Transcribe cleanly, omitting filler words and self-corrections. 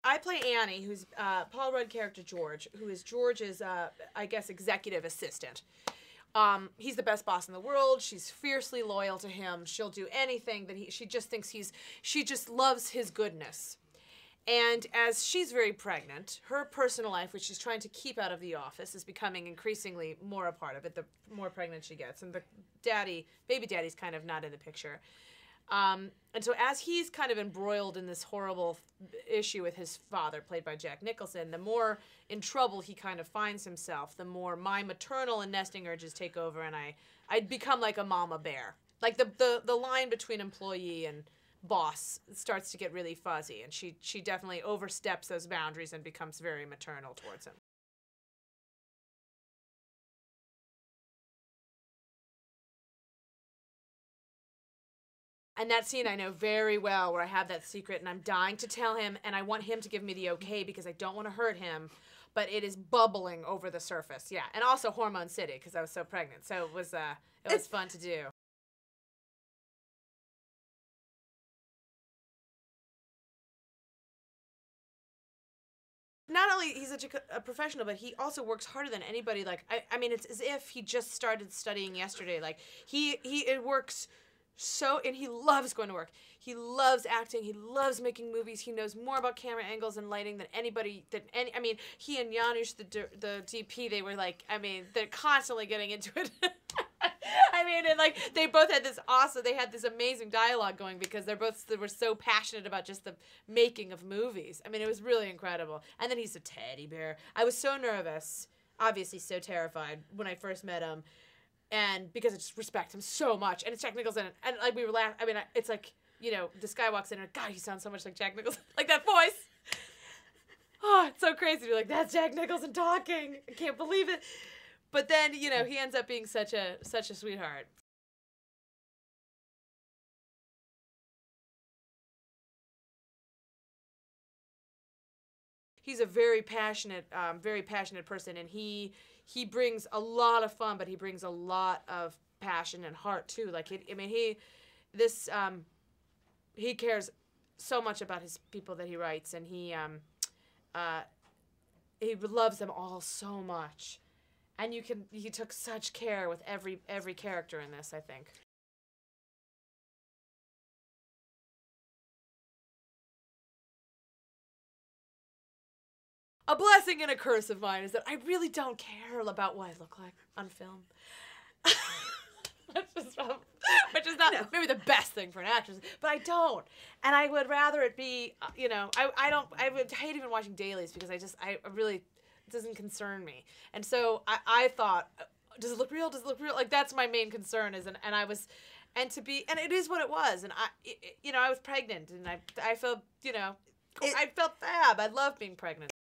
I play Annie, who's Paul Rudd character George, who is George's, I guess, executive assistant. He's the best boss in the world. She's fiercely loyal to him. She'll do anything that she just thinks she just loves his goodness. And as she's very pregnant, her personal life, which she's trying to keep out of the office, is becoming increasingly more a part of it the more pregnant she gets. And the baby daddy's kind of not in the picture. And so as he's kind of embroiled in this horrible issue with his father, played by Jack Nicholson, the more in trouble he kind of finds himself, the more my maternal and nesting urges take over, and I become like a mama bear. Like the line between employee and boss starts to get really fuzzy, and she definitely oversteps those boundaries and becomes very maternal towards him. And that scene I know very well, where I have that secret and I'm dying to tell him, and I want him to give me the okay because I don't want to hurt him, but it is bubbling over the surface. Yeah, and also Hormone City because I was so pregnant, so it was fun to do. Not only he's such a professional, but he also works harder than anybody. Like I mean, it's as if he just started studying yesterday. Like it works so, and he loves going to work. He loves acting. He loves making movies. He knows more about camera angles and lighting than anybody. I mean, he and Janusz, the DP, they were like, I mean, they're constantly getting into it. I mean, and like they both had this amazing dialogue going because they were so passionate about just the making of movies. I mean, it was really incredible. And then he's a teddy bear. I was so nervous, obviously so terrified when I first met him, and because I just respect him so much. And it's Jack Nicholson, and like we were laughing. I mean, it's like, you know, this guy walks in and God, he sounds so much like Jack Nicholson, like that voice. Oh, it's so crazy to be like, that's Jack Nicholson talking. I can't believe it. But then, you know, he ends up being such a sweetheart. He's a very passionate person, and he brings a lot of fun, but he brings a lot of passion and heart too. Like he cares so much about his people that he writes, and he loves them all so much. And he took such care with every character in this, I think. A blessing and a curse of mine is that I really don't care about what I look like on film. Which is not maybe the best thing for an actress, but I don't. And I would rather it be, you know, I would hate even watching dailies because I really, it doesn't concern me. And so I thought, does it look real? Does it look real? Like, that's my main concern is, and it is what it was. And you know, I was pregnant, and I felt, you know, I felt fab. I love being pregnant.